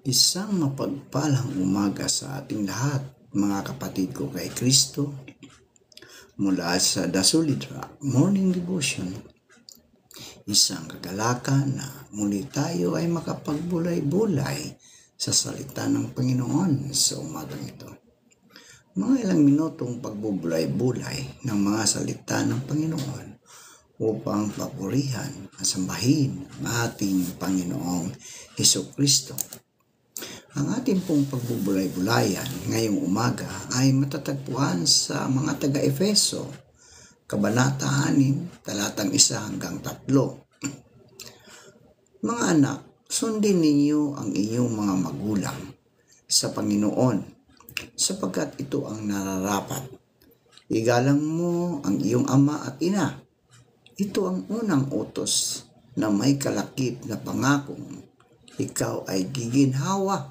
Isang mapagpalang umaga sa ating lahat, mga kapatid ko kay Kristo, mula sa The Solid Rock Morning Devotion. Isang kagalakan na muli tayo ay makapagbulay-bulay sa salita ng Panginoon sa umagang ito. Mga ilang minutong pagbubulay-bulay ng mga salita ng Panginoon upang papurihan at sambahin ang ating Panginoong Hesukristo. Ang ating pong pagbubulay-bulayan ngayong umaga ay matatagpuan sa mga taga-Efeso, Kabanata 6, talatang 1 hanggang 3. Mga anak, sundin ninyo ang inyong mga magulang sa Panginoon, sapagkat ito ang nararapat. Igalang mo ang iyong ama at ina. Ito ang unang utos na may kalakip na pangakong ikaw ay giginhawa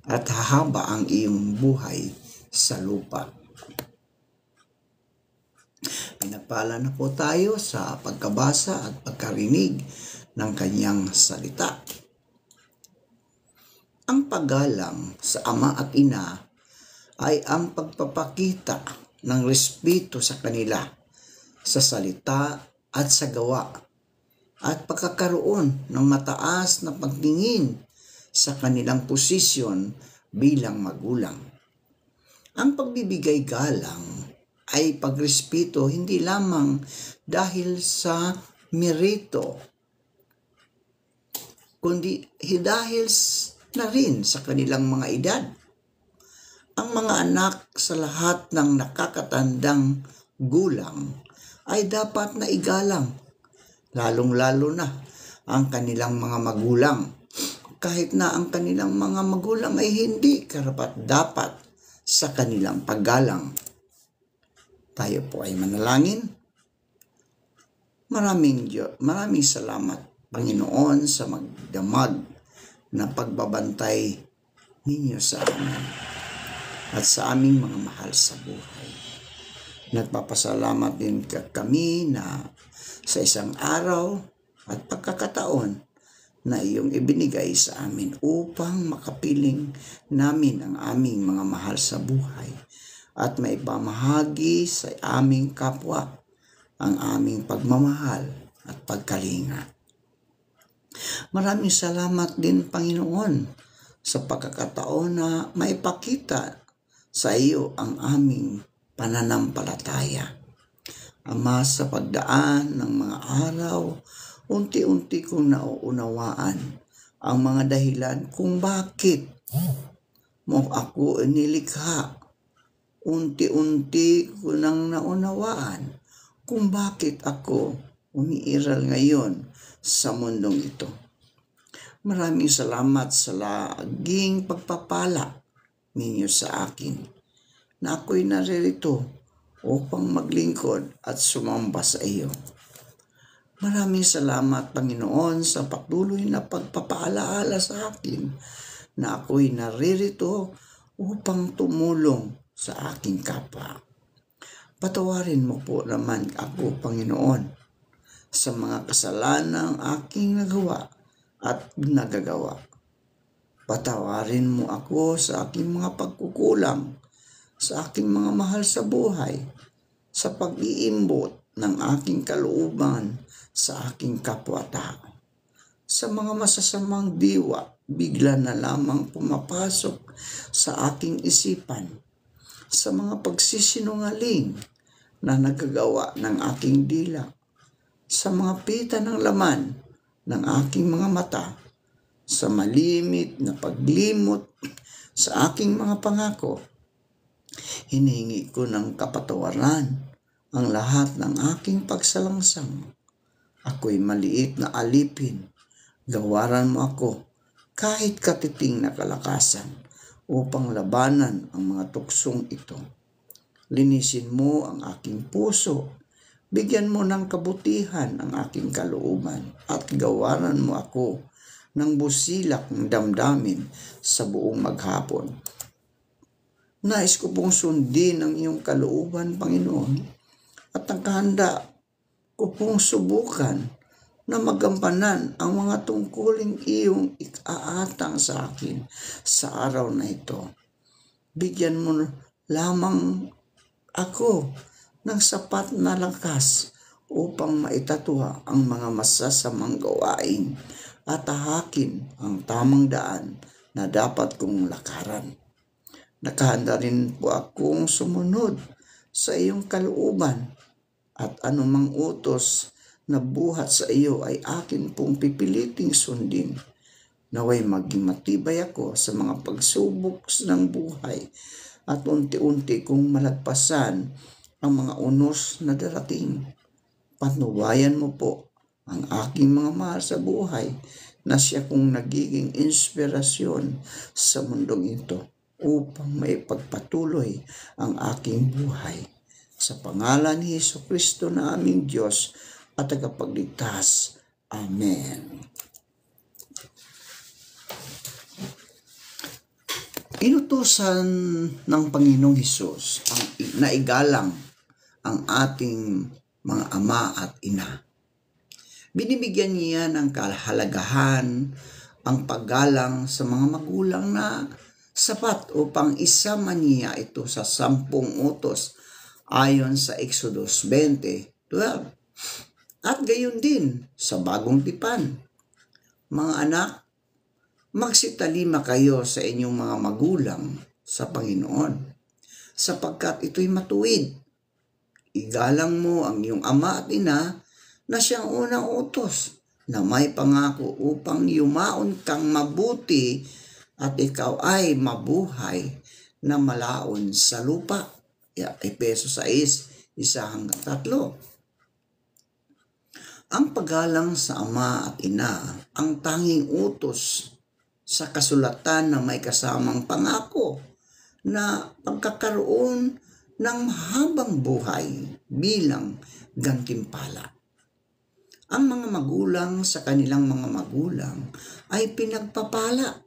at hahaba ang iyong buhay sa lupa. Pinagpala na po tayo sa pagkabasa at pagkarinig ng kanyang salita. Ang paggalang sa ama at ina ay ang pagpapakita ng respeto sa kanila sa salita at sa gawa at pagkakaroon ng mataas na pagtingin sa kanilang posisyon bilang magulang. Ang pagbibigay galang ay pagrespeto hindi lamang dahil sa merito, kundi dahil na rin sa kanilang mga edad. Ang mga anak sa lahat ng nakakatandang gulang ay dapat na igalang, lalong-lalo na ang kanilang mga magulang, kahit na ang kanilang mga magulang ay hindi karapat-dapat sa kanilang paggalang. Tayo po ay manalangin. Maraming salamat, Panginoon, sa magdamag na pagbabantay ninyo sa amin at sa aming mga mahal sa buhay. Nagpapasalamat din kami na sa isang araw at pagkakataon na iyong ibinigay sa amin upang makapiling namin ang aming mga mahal sa buhay at maipamahagi sa aming kapwa ang aming pagmamahal at pagkalinga. Maraming salamat din, Panginoon, sa pagkakataon na maipakita sa iyo ang aming pananampalataya. Ama, sa pagdaan ng mga araw, unti-unti kong nauunawaan ang mga dahilan kung bakit mo ako inilikha. Unti-unti ko nang naunawaan kung bakit ako umiiral ngayon sa mundong ito. Maraming salamat sa laging pagpapala ninyo sa akin na ako'y naririto upang maglingkod at sumamba sa iyo. Maraming salamat, Panginoon, sa patuloy na pagpapaalaala sa akin na ako'y naririto upang tumulong sa aking kapwa. Patawarin mo po naman ako, Panginoon, sa mga kasalanang aking nagawa at nagagawa. Patawarin mo ako sa aking mga pagkukulang, sa aking mga mahal sa buhay, sa pag-iimbot ng aking kalooban sa aking kapwa-tao. Sa mga masasamang diwa, bigla na lamang pumapasok sa aking isipan, sa mga pagsisinungaling na nagagawa ng aking dila, sa mga pita ng laman ng aking mga mata, sa malimit na paglimot sa aking mga pangako. Hinihingi ko ng kapatawaran ang lahat ng aking pagsalangsang. Ako'y maliit na alipin. Gawaran mo ako kahit katiting na kalakasan upang labanan ang mga tuksong ito. Linisin mo ang aking puso. Bigyan mo ng kabutihan ang aking kalooban at gawaran mo ako ng busilak ng damdamin sa buong maghapon. Nais ko pong sundin ang iyong kalooban, Panginoon, at ang kahanda ko pong subukan na magampanan ang mga tungkuling iyong ikaatang sa akin sa araw na ito. Bigyan mo lamang ako ng sapat na lakas upang maitatwa ang mga masasamang gawain at tahakin ang tamang daan na dapat kong lakaran. Nakahanda rin po akong sumunod sa iyong kalooban at anumang utos na buhat sa iyo ay akin pong pipiliting sundin. Naway maging matibay ako sa mga pagsubok ng buhay at unti-unti kong malagpasan ang mga unos na darating. Patnubayan mo po ang aking mga mahal sa buhay na siya kong nagiging inspirasyon sa mundong ito upang maipagpatuloy ang aking buhay. Sa pangalan ni Jesucristo na aming Diyos at tagapagligtas. Amen. Inutusan ng Panginoong Hesus na igalang ang ating mga ama at ina. Binibigyan niya ng kahalagahan ang paggalang sa mga magulang na sapat upang isama niya ito sa 10 utos ayon sa Exodus 20:12. At gayon din sa Bagong Tipan. Mga anak, magsitalima kayo sa inyong mga magulang sa Panginoon, sapagkat ito'y matuwid. Igalang mo ang iyong ama at ina na siyang unang utos na may pangako upang yumaon kang mabuti at ikaw ay mabuhay na malaon sa lupa. Efeso 6:1-3. Ang paggalang sa ama at ina ang tanging utos sa kasulatan na may kasamang pangako na pagkakaroon ng mahabang buhay bilang gantimpala. Ang mga magulang sa kanilang mga magulang ay pinagpapala.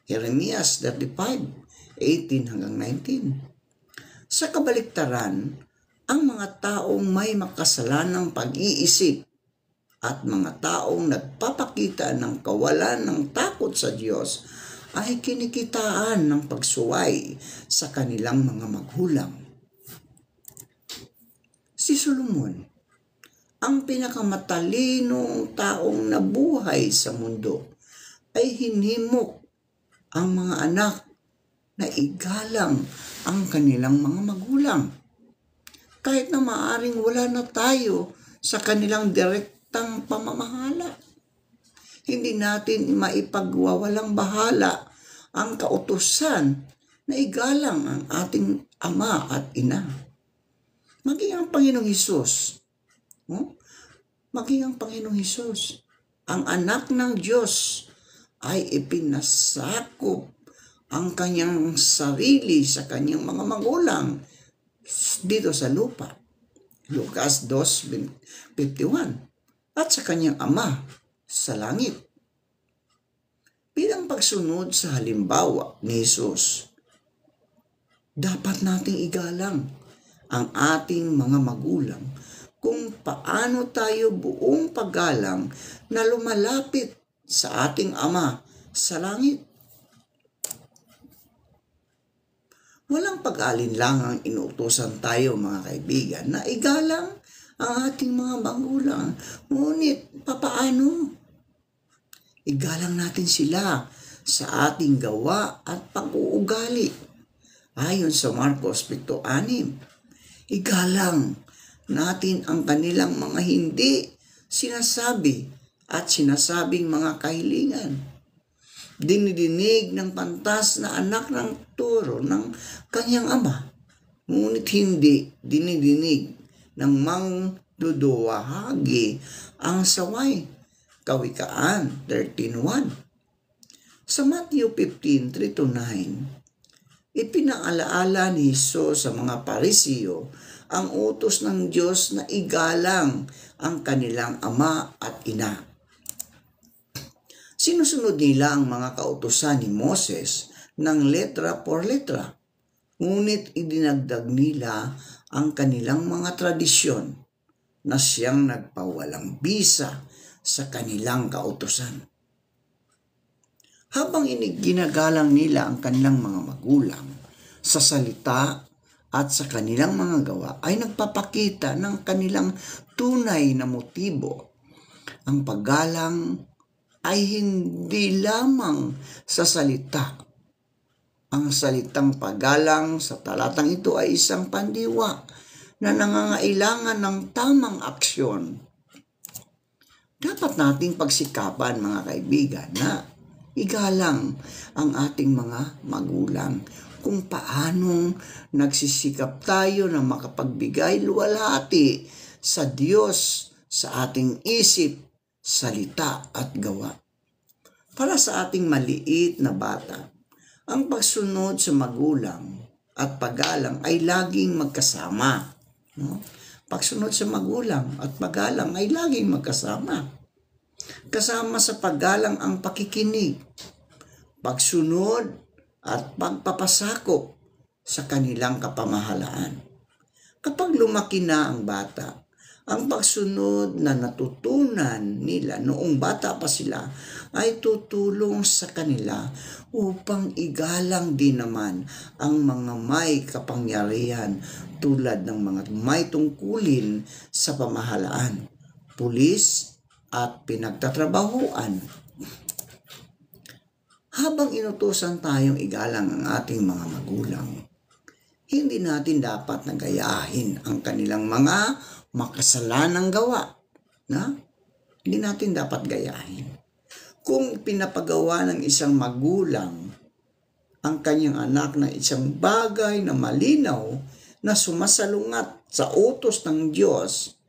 Jeremias 35:18-19. Sa kabaliktaran, ang mga taong may makasalanang pag-iisip at mga taong nagpapakita ng kawalan ng takot sa Diyos ay kinikitaan ng pagsuway sa kanilang mga magulang. Si Solomon, ang pinakamatalinong taong nabuhay sa mundo, ay hinimok ang mga anak na igalang ang kanilang mga magulang. Kahit na maaring wala na tayo sa kanilang direktang pamamahala, hindi natin maipagwawalang bahala ang kautusan na igalang ang ating ama at ina. Maging ang Panginoong Hesus, maging ang Panginoong Hesus, ang anak ng Diyos, ay ipinasakop ang kanyang sarili sa kanyang mga magulang dito sa lupa. Lucas 2:51. At sa kanyang ama sa langit. Bilang pagsunod sa halimbawa ni Jesus, dapat nating igalang ang ating mga magulang kung paano tayo buong paggalang na lumalapit sa ating ama sa langit. Walang pag-alinlangang inuutosan tayo, mga kaibigan, na igalang ang ating mga magulang. Ngunit, papaano? Igalang natin sila sa ating gawa at pag-uugali. Ayon sa Marcos 7:6, igalang natin ang kanilang mga hindi sinasabi at sinasabing mga kahilingan. Dinidinig ng pantas na anak ng turo ng kanyang ama, ngunit hindi dinidinig ng mangduduwahagi ang saway. Kawikaan 13:1. Sa Matthew 15:3-9, ipinaalaala ni Jesus sa mga Parisiyo ang utos ng Diyos na igalang ang kanilang ama at ina. Sinusunod nila ang mga kautusan ni Moses ng letra por letra, ngunit idinagdag nila ang kanilang mga tradisyon na siyang nagpawalang bisa sa kanilang kautusan. Habang ginagalang nila ang kanilang mga magulang sa salita at sa kanilang mga gawa, ay nagpapakita ng kanilang tunay na motibo. Ang paggalang ay hindi lamang sa salita. Ang salitang paggalang sa talatang ito ay isang pandiwa na nangangailangan ng tamang aksyon. Dapat nating pagsikapan, mga kaibigan, na igalang ang ating mga magulang. Kung paanong nagsisikap tayo na makapagbigay luwalhati sa Diyos sa ating isip, salita at gawa. Para sa ating maliit na bata, ang pagsunod sa magulang at paggalang ay laging magkasama. No? Pagsunod sa magulang at paggalang ay laging magkasama. Kasama sa paggalang ang pakikinig, pagsunod at pagpapasakop sa kanilang kapamahalaan. Kapag lumaki na ang bata, ang pagsunod na natutunan nila noong bata pa sila ay tutulong sa kanila upang igalang din naman ang mga may kapangyarihan tulad ng mga may tungkulin sa pamahalaan, pulis at pinagtatrabahuan. Habang inutusan tayong igalang ang ating mga magulang, hindi natin dapat nagayahin ang kanilang mga makasalanang gawa. Hindi natin dapat gayahin. Kung pinapagawa ng isang magulang ang kanyang anak na isang bagay na malinaw na sumasalungat sa utos ng Diyos,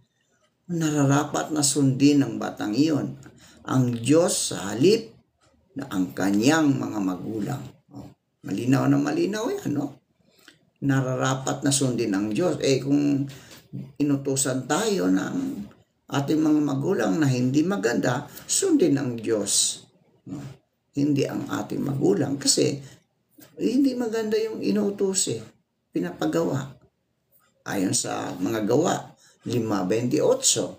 nararapat na sundin ng batang iyon ang Diyos sa halip na ang kanyang mga magulang. Malinaw na malinaw yan, no? Nararapat na sundin ang Diyos. Kung inutusan tayo ng ating mga magulang na hindi maganda, sundin ang Diyos. No? Hindi ang ating magulang. Kasi hindi maganda yung inutos pinapagawa. Ayon sa mga gawa, 5:28.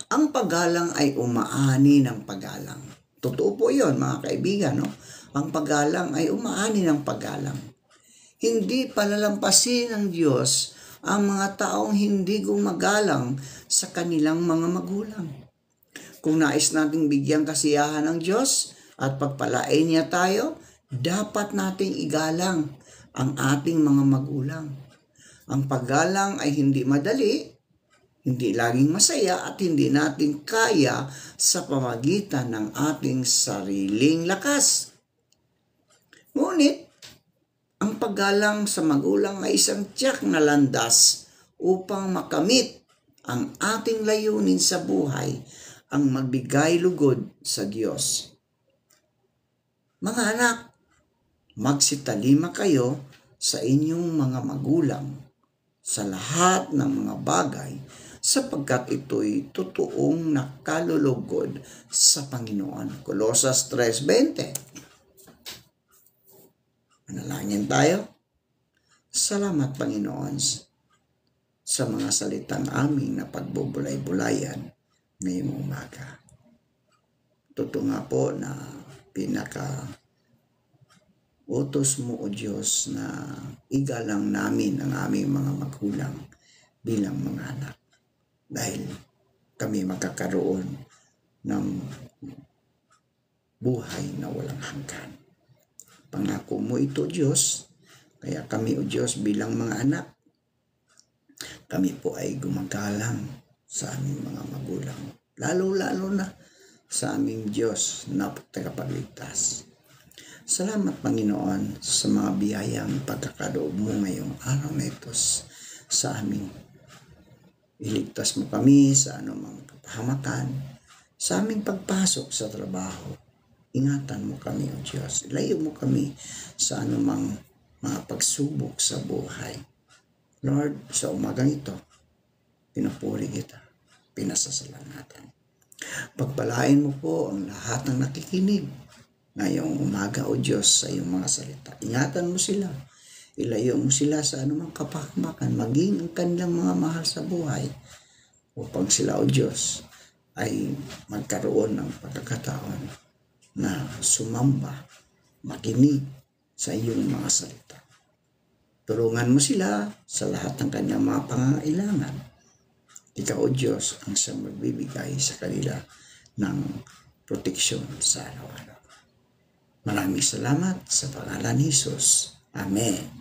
Ang paggalang ay umaani ng paggalang. Totoo po yun, mga kaibigan. No? Ang paggalang ay umaani ng paggalang. Hindi palalampasin ng Diyos ang mga taong hindi gumagalang sa kanilang mga magulang. Kung nais nating bigyan kasiyahan ng Diyos at pagpalain niya tayo, dapat nating igalang ang ating mga magulang. Ang paggalang ay hindi madali, hindi laging masaya at hindi natin kaya sa pamagitan ng ating sariling lakas. Ngunit, ang paggalang sa magulang ay isang tiyak na landas upang makamit ang ating layunin sa buhay, ang magbigay lugod sa Diyos. Mga anak, magsitalima kayo sa inyong mga magulang sa lahat ng mga bagay sapagkat ito'y totoong nakalulugod sa Panginoon. Colosas 3:20. Manalangin tayo. Salamat, Panginoon, sa mga salitang aming na pagbubulay-bulayan ngayong umaga. Totoo nga po na utos mo, O Diyos, na igalang namin ang aming mga magulang bilang mga anak. Dahil kami magkakaroon ng buhay na walang hanggan. Pangako mo ito, Diyos. Kaya kami, O Diyos, bilang mga anak, kami po ay gumagalang sa aming mga magulang. Lalo-lalo na sa aming Diyos na tagapagligtas. Salamat, Panginoon, sa mga biyayang pagkakaloob mo ngayong araw na ito sa amin. Iligtas mo kami sa anumang kapahamakan, sa aming pagpasok sa trabaho. Ingatan mo kami, O Diyos. Ilayo mo kami sa anumang mga pagsubok sa buhay. Lord, sa umagang ito, pinupuri kita, pinasasalamatan. Pagpalain mo po ang lahat ng nakikinig ngayong umaga, O Diyos, sa iyong mga salita. Ingatan mo sila. Ilayo mo sila sa anumang kapahamakan, maging ang kanilang mga mahal sa buhay, upang sila, O Diyos, ay magkaroon ng pagkakataon na sumamba, makinig sa iyong mga salita. Tulungan mo sila sa lahat ng kanyang mga pangangailangan. Ikaw, O Diyos, ang siyang magbibigay sa kanila ng proteksyon sa araw-araw. Maraming salamat sa pangalan ni Jesus. Amen.